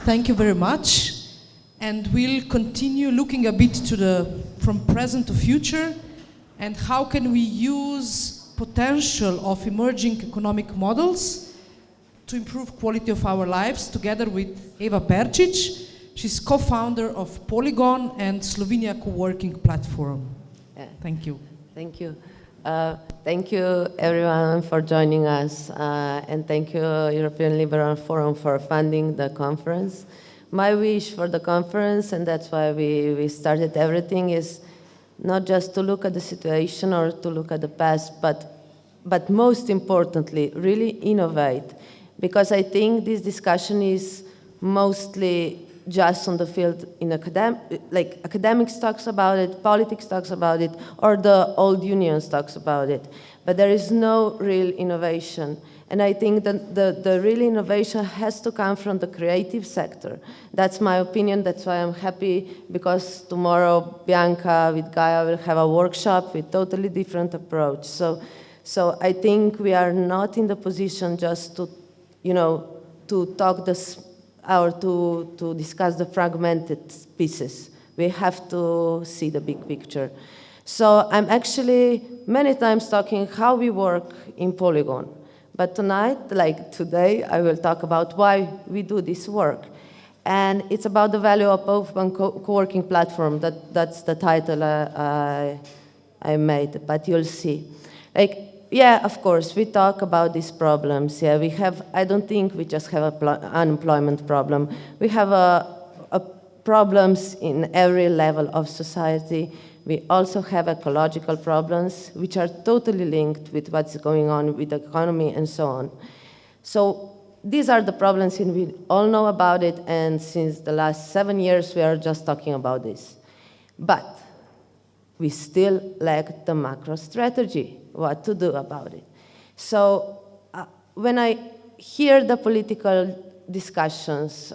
Thank you very much. And we'll continue looking a bit from present to future, and how can we use potential of emerging economic models to improve quality of our lives, together with Eva Perčič. She's co-founder of Polygon and Slovenia co-working platform. Yeah. Thank you. Thank you. Thank you, everyone, for joining us, and thank you, European Liberal Forum, for funding the conference. My wish for the conference, and that's why we started everything, is not just to look at the situation or to look at the past, but most importantly, really innovate. Because I think this discussion is mostly just on the field in academics talks about it, politics talks about it, or the old unions talks about it. But there is no real innovation. And I think that the real innovation has to come from the creative sector. That's my opinion. That's why I'm happy, because tomorrow Bianca with Gaia will have a workshop with totally different approach. So I think we are not in the position just to, to talk this or to discuss the fragmented pieces. We have to see the big picture. So I'm actually many times talking how we work in Polygon. But tonight, like today, I will talk about why we do this work. And it's about the value of open co-working platform. That's the title I made, but you'll see. Yeah, of course, we talk about these problems. Yeah, I don't think we just have an unemployment problem. We have problems in every level of society. We also have ecological problems, which are totally linked with what's going on with the economy and so on. So these are the problems, and we all know about it, and since the last 7 years, we are just talking about this. But we still lack the macro strategy, what to do about it. So when I hear the political discussions,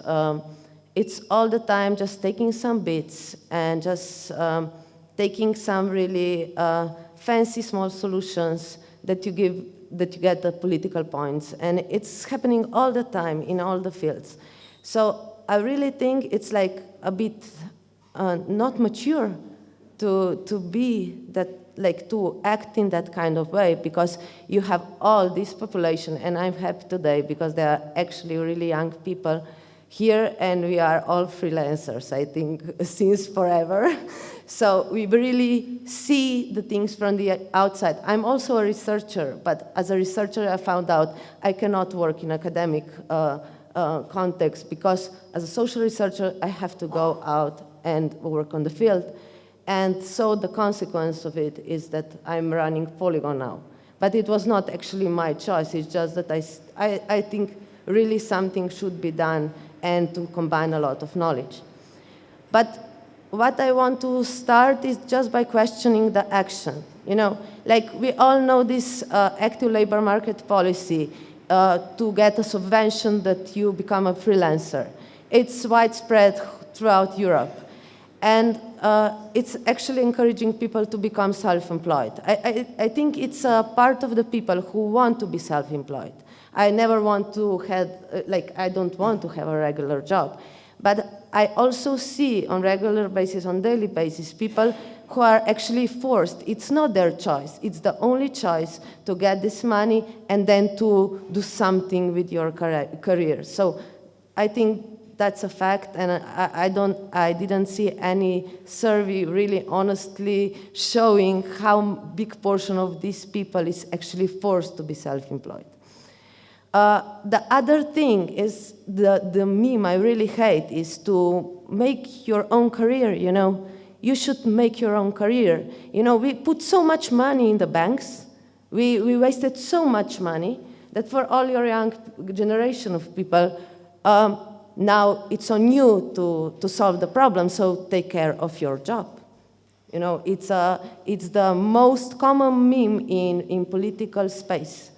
it's all the time just taking some bits and just taking some really fancy small solutions that you get the political points. And it's happening all the time in all the fields. So I really think it's like a bit not mature to be that, like to act in that kind of way, because you have all this population, and I'm happy today because there are actually really young people here, and we are all freelancers, I think, since forever. So we really see the things from the outside. I'm also a researcher, but as a researcher, I found out I cannot work in academic context, because as a social researcher, I have to go out and work on the field. And so the consequence of it is that I'm running Polygon now. But it was not actually my choice. It's just that I think really something should be done, and to combine a lot of knowledge. But what I want to start is just by questioning the action. Like we all know this active labor market policy to get a subvention that you become a freelancer. It's widespread throughout Europe. And it's actually encouraging people to become self-employed. I think it's a part of the people who want to be self-employed. I never want to have, I don't want to have a regular job. But I also see on regular basis, on daily basis, people who are actually forced. It's not their choice. It's the only choice to get this money and then to do something with your career. So I think that's a fact, and I didn't see any survey really honestly showing how big portion of these people is actually forced to be self-employed. The other thing is the meme I really hate is to make your own career, You should make your own career. We put so much money in the banks. We wasted so much money that for all your young generation of people, now it's on you to solve the problem, so take care of your job. It's the most common meme in political space.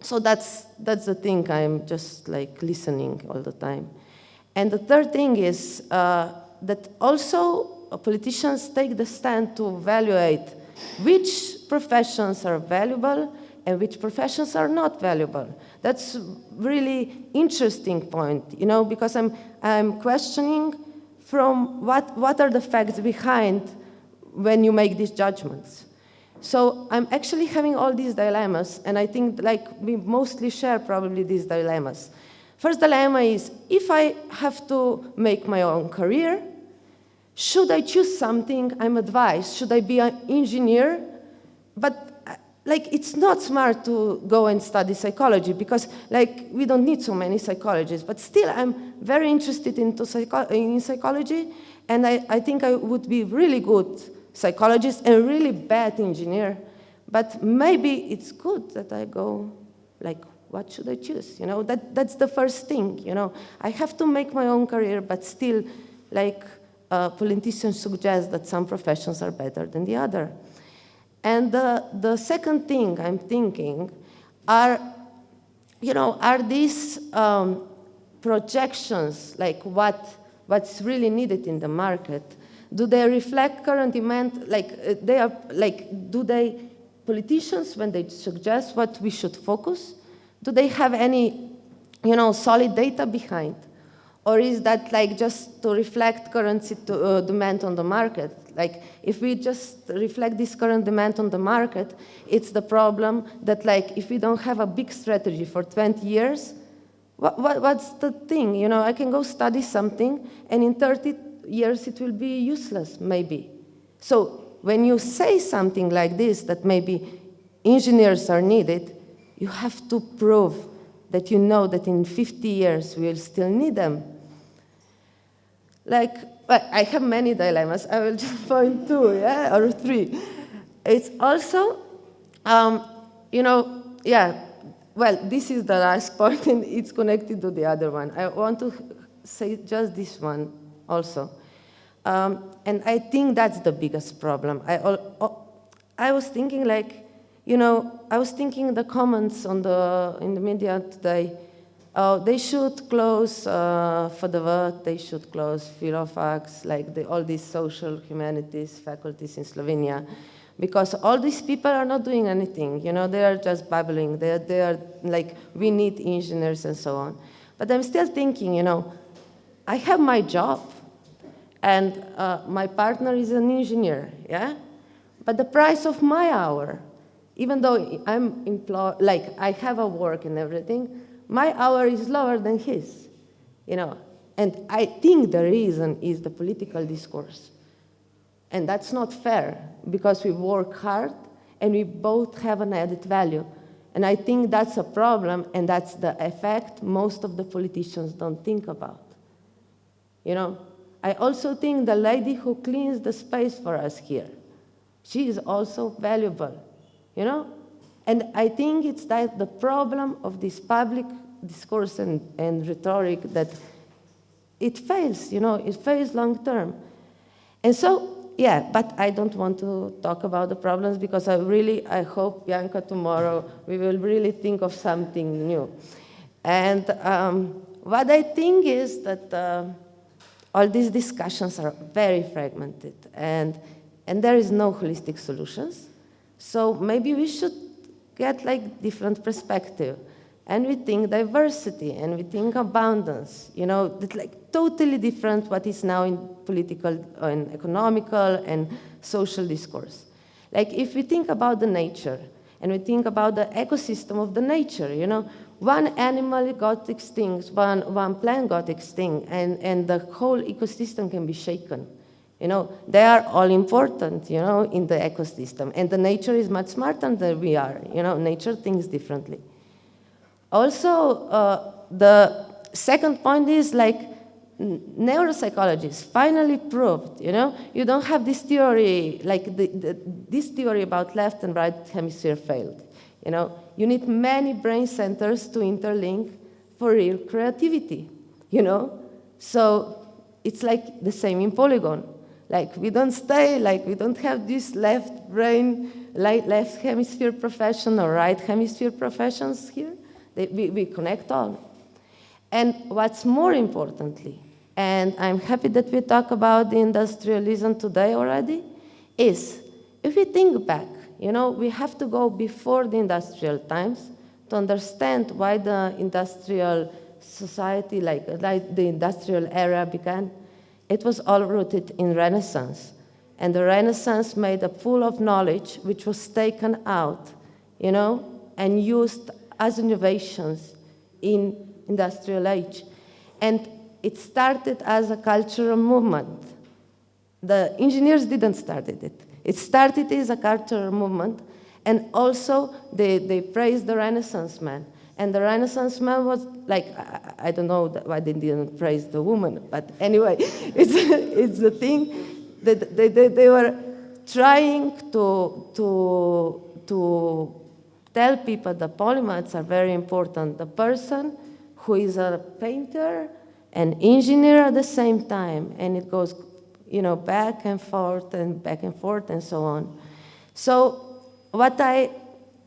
So that's the thing. I'm just listening all the time. And the third thing is that also politicians take the stand to evaluate which professions are valuable and which professions are not valuable. That's really interesting point, you know, because I'm questioning from what are the facts behind when you make these judgments. So I'm actually having all these dilemmas, and I think like we mostly share probably these dilemmas. First dilemma is, if I have to make my own career, should I choose something I'm advised? Should I be an engineer? But like, it's not smart to go and study psychology because like, we don't need so many psychologists, but still I'm very interested in psychology, and I think I would be really good psychologist and really bad engineer, but maybe it's good that I go, like, what should I choose? You know, that's the first thing, you know. I have to make my own career, but still, like, politicians suggest that some professions are better than the other. And the second thing I'm thinking are, you know, are these projections, like what's really needed in the market, do they reflect current demand? Like, they are, like, do they, politicians, when they suggest what we should focus, do they have any, you know, solid data behind? Or is that like just to reflect current demand on the market? Like, if we just reflect this current demand on the market, it's the problem that, like, if we don't have a big strategy for 20 years, what's the thing? You know, I can go study something, and in 30 years it will be useless, maybe. So when you say something like this, that maybe engineers are needed, you have to prove that you know that in 50 years we will still need them. Like, well, I have many dilemmas. I will just point two, yeah, or three. It's also, you know, yeah, well, this is the last point, and it's connected to the other one. I want to say just this one also. And I think that's the biggest problem. I was thinking, like, you know, I was thinking the comments in the media today, they should close FDV, they should close Filofax, like all these social humanities faculties in Slovenia, because all these people are not doing anything, you know, they are just babbling, they are like, we need engineers and so on. But I'm still thinking, you know, I have my job, and my partner is an engineer, yeah? But the price of my hour, even though I'm employed, like I have a work and everything, my hour is lower than his, you know? And I think the reason is the political discourse. And that's not fair, because we work hard and we both have an added value. And I think that's a problem, and that's the effect most of the politicians don't think about, you know? I also think the lady who cleans the space for us here, she is also valuable, you know? And I think it's that the problem of this public discourse and rhetoric, that it fails, you know, it fails long term. And so, yeah, but I don't want to talk about the problems, because I hope, Bianca, tomorrow we will really think of something new. And what I think is that all these discussions are very fragmented, and there is no holistic solutions. So maybe we should get like different perspective, and we think diversity, and we think abundance, you know, that's like totally different what is now in political and economical and social discourse. Like, if we think about the nature, and we think about the ecosystem of the nature, you know, one animal got extinct, one plant got extinct, and the whole ecosystem can be shaken. You know, they are all important, you know, in the ecosystem. And the nature is much smarter than we are. You know, nature thinks differently. Also, the second point is, like, neuropsychologists finally proved, you know, you don't have this theory, like this theory about left and right hemisphere failed. You know, you need many brain centers to interlink for real creativity, you know? So it's like the same in Polygon. Like, we don't stay, like, we don't have this left brain, left hemisphere profession or right hemisphere professions here. We connect all. And what's more importantly, and I'm happy that we talk about the industrialism today already, is if we think back, You know, we have to go before the industrial times to understand why the industrial society, like the industrial era began. It was all rooted in Renaissance. And the Renaissance made a pool of knowledge which was taken out, you know, and used as innovations in industrial age. And it started as a cultural movement. The engineers didn't start it. It started as a cultural movement, and also they praised the Renaissance man. And the Renaissance man was like, I don't know why they didn't praise the woman, but anyway, it's the thing that they were trying to tell people the polymaths are very important. The person who is a painter and engineer at the same time, and it goes, you know, back and forth and so on. So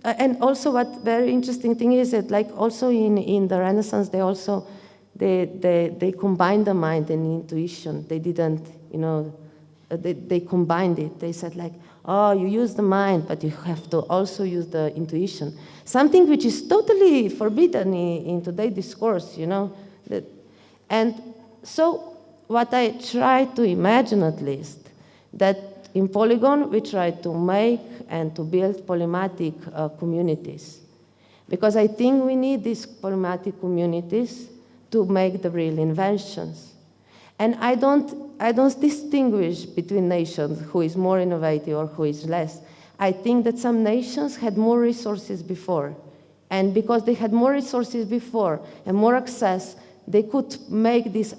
and also what very interesting thing is that, like, also in the Renaissance, they combined the mind and intuition. They didn't, you know, they combined it. They said, like, oh, you use the mind, but you have to also use the intuition. Something which is totally forbidden in today's discourse, you know. And so what I try to imagine, at least, that in Polygon we try to make and to build polymatic communities. Because I think we need these polymatic communities to make the real inventions. And I don't distinguish between nations who is more innovative or who is less. I think that some nations had more resources before. And because they had more resources before and more access, they could make these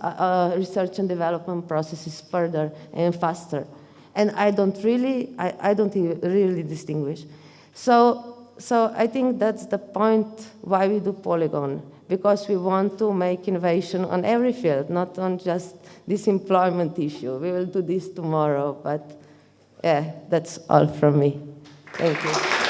research and development processes further and faster. And I don't really distinguish. So I think that's the point why we do Polygon, because we want to make innovation on every field, not on just this employment issue. We will do this tomorrow, but yeah, that's all from me. Thank you.